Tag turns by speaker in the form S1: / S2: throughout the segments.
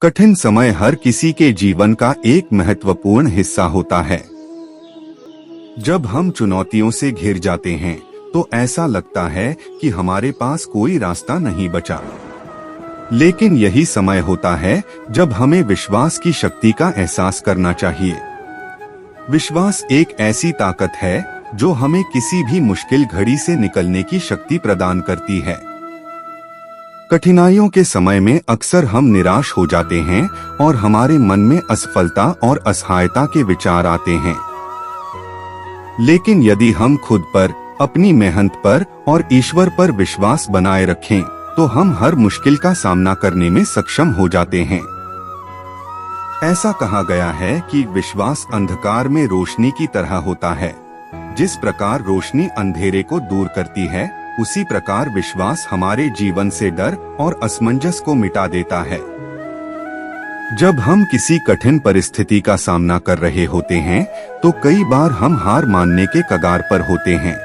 S1: कठिन समय हर किसी के जीवन का एक महत्वपूर्ण हिस्सा होता है। जब हम चुनौतियों से घिर जाते हैं तो ऐसा लगता है कि हमारे पास कोई रास्ता नहीं बचा। लेकिन यही समय होता है जब हमें विश्वास की शक्ति का एहसास करना चाहिए। विश्वास एक ऐसी ताकत है जो हमें किसी भी मुश्किल घड़ी से निकलने की शक्ति प्रदान करती है। कठिनाइयों के समय में अक्सर हम निराश हो जाते हैं और हमारे मन में असफलता और असहायता के विचार आते हैं। लेकिन यदि हम खुद पर, अपनी मेहनत पर और ईश्वर पर विश्वास बनाए रखें, तो हम हर मुश्किल का सामना करने में सक्षम हो जाते हैं। ऐसा कहा गया है कि विश्वास अंधकार में रोशनी की तरह होता है। जिस प्रकार रोशनी अंधेरे को दूर करती है, उसी प्रकार विश्वास हमारे जीवन से डर और असमंजस को मिटा देता है। जब हम किसी कठिन परिस्थिति का सामना कर रहे होते हैं, तो कई बार हम हार मानने के कगार पर होते हैं।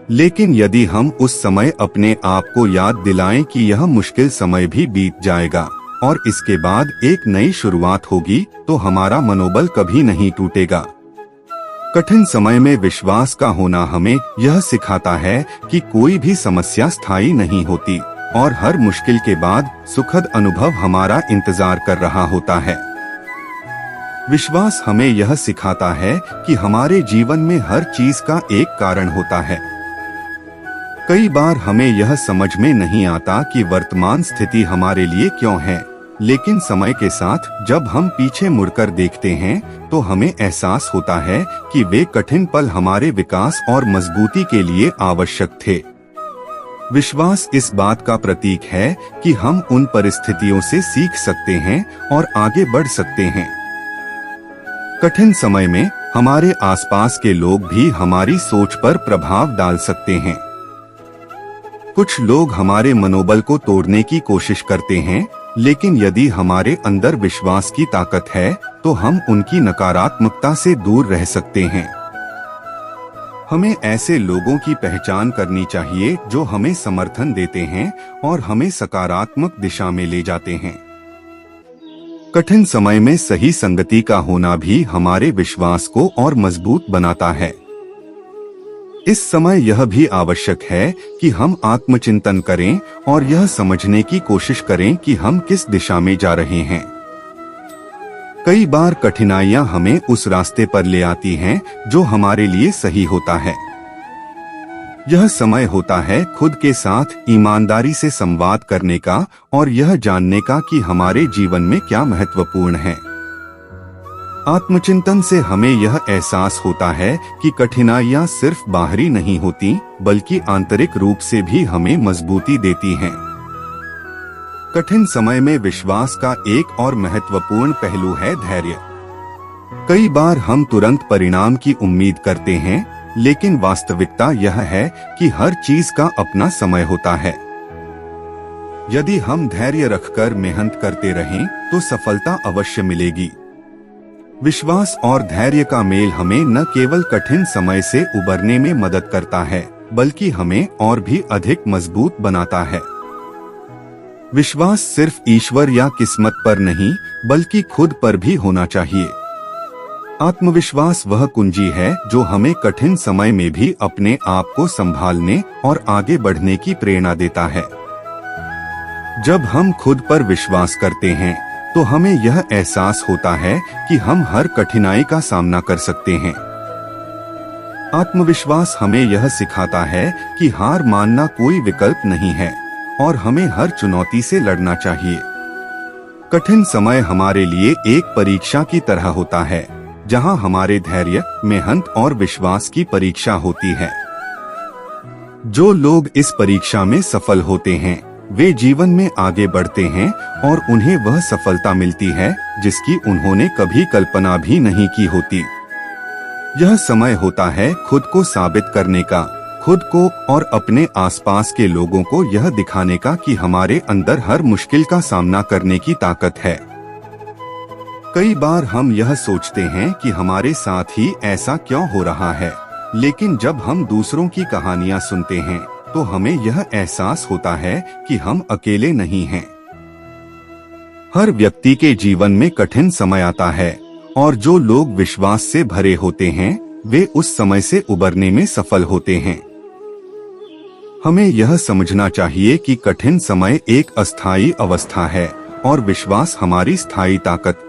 S1: लेकिन यदि हम उस समय अपने आप को याद दिलाएं कि यह मुश्किल समय भी बीत जाएगा और इसके बाद एक नई शुरुआत होगी, तो हमारा मनोबल कभी नहीं टूटेगा। कठिन समय में विश्वास का होना हमें यह सिखाता है कि कोई भी समस्या स्थायी नहीं होती और हर मुश्किल के बाद सुखद अनुभव हमारा इंतजार कर रहा होता है। विश्वास हमें यह सिखाता है कि हमारे जीवन में हर चीज का एक कारण होता है। कई बार हमें यह समझ में नहीं आता कि वर्तमान स्थिति हमारे लिए क्यों है, लेकिन समय के साथ जब हम पीछे मुड़कर देखते हैं तो हमें एहसास होता है कि वे कठिन पल हमारे विकास और मजबूती के लिए आवश्यक थे। विश्वास इस बात का प्रतीक है कि हम उन परिस्थितियों से सीख सकते हैं और आगे बढ़ सकते हैं। कठिन समय में हमारे आसपास के लोग भी हमारी सोच पर प्रभाव डाल सकते हैं। कुछ लोग हमारे मनोबल को तोड़ने की कोशिश करते हैं, लेकिन यदि हमारे अंदर विश्वास की ताकत है तो हम उनकी नकारात्मकता से दूर रह सकते हैं। हमें ऐसे लोगों की पहचान करनी चाहिए जो हमें समर्थन देते हैं और हमें सकारात्मक दिशा में ले जाते हैं। कठिन समय में सही संगति का होना भी हमारे विश्वास को और मजबूत बनाता है। इस समय यह भी आवश्यक है कि हम आत्मचिंतन करें और यह समझने की कोशिश करें कि हम किस दिशा में जा रहे हैं। कई बार कठिनाइयां हमें उस रास्ते पर ले आती हैं जो हमारे लिए सही होता है। यह समय होता है खुद के साथ ईमानदारी से संवाद करने का और यह जानने का कि हमारे जीवन में क्या महत्वपूर्ण है। आत्मचिंतन से हमें यह एहसास होता है कि कठिनाइयां सिर्फ बाहरी नहीं होती, बल्कि आंतरिक रूप से भी हमें मजबूती देती हैं। कठिन समय में विश्वास का एक और महत्वपूर्ण पहलू है धैर्य। कई बार हम तुरंत परिणाम की उम्मीद करते हैं, लेकिन वास्तविकता यह है कि हर चीज का अपना समय होता है। यदि हम धैर्य रखकर मेहनत करते रहें, तो सफलता अवश्य मिलेगी। विश्वास और धैर्य का मेल हमें न केवल कठिन समय से उबरने में मदद करता है, बल्कि हमें और भी अधिक मजबूत बनाता है। विश्वास सिर्फ ईश्वर या किस्मत पर नहीं, बल्कि खुद पर भी होना चाहिए। आत्मविश्वास वह कुंजी है जो हमें कठिन समय में भी अपने आप को संभालने और आगे बढ़ने की प्रेरणा देता है। जब हम खुद पर विश्वास करते हैं, तो हमें यह एहसास होता है कि हम हर कठिनाई का सामना कर सकते हैं। आत्मविश्वास हमें यह सिखाता है कि हार मानना कोई विकल्प नहीं है और हमें हर चुनौती से लड़ना चाहिए। कठिन समय हमारे लिए एक परीक्षा की तरह होता है, जहां हमारे धैर्य, मेहनत और विश्वास की परीक्षा होती है। जो लोग इस परीक्षा में सफल होते हैं, वे जीवन में आगे बढ़ते हैं और उन्हें वह सफलता मिलती है जिसकी उन्होंने कभी कल्पना भी नहीं की होती। यह समय होता है खुद को साबित करने का, खुद को और अपने आसपास के लोगों को यह दिखाने का कि हमारे अंदर हर मुश्किल का सामना करने की ताकत है। कई बार हम यह सोचते हैं कि हमारे साथ ही ऐसा क्यों हो रहा है, लेकिन जब हम दूसरों की कहानियां सुनते हैं तो हमें यह एहसास होता है कि हम अकेले नहीं हैं। हर व्यक्ति के जीवन में कठिन समय आता है और जो लोग विश्वास से भरे होते हैं वे उस समय से उबरने में सफल होते हैं। हमें यह समझना चाहिए कि कठिन समय एक अस्थायी अवस्था है और विश्वास हमारी स्थायी ताकत।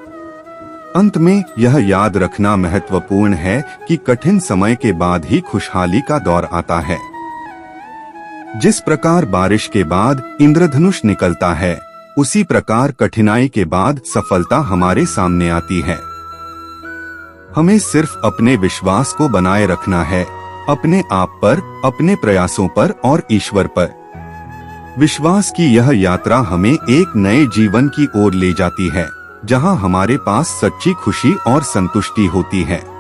S1: अंत में यह याद रखना महत्वपूर्ण है कि कठिन समय के बाद ही खुशहाली का दौर आता है। जिस प्रकार बारिश के बाद इंद्रधनुष निकलता है, उसी प्रकार कठिनाई के बाद सफलता हमारे सामने आती है। हमें सिर्फ अपने विश्वास को बनाए रखना है, अपने आप पर, अपने प्रयासों पर और ईश्वर पर। विश्वास की यह यात्रा हमें एक नए जीवन की ओर ले जाती है, जहां हमारे पास सच्ची खुशी और संतुष्टि होती है।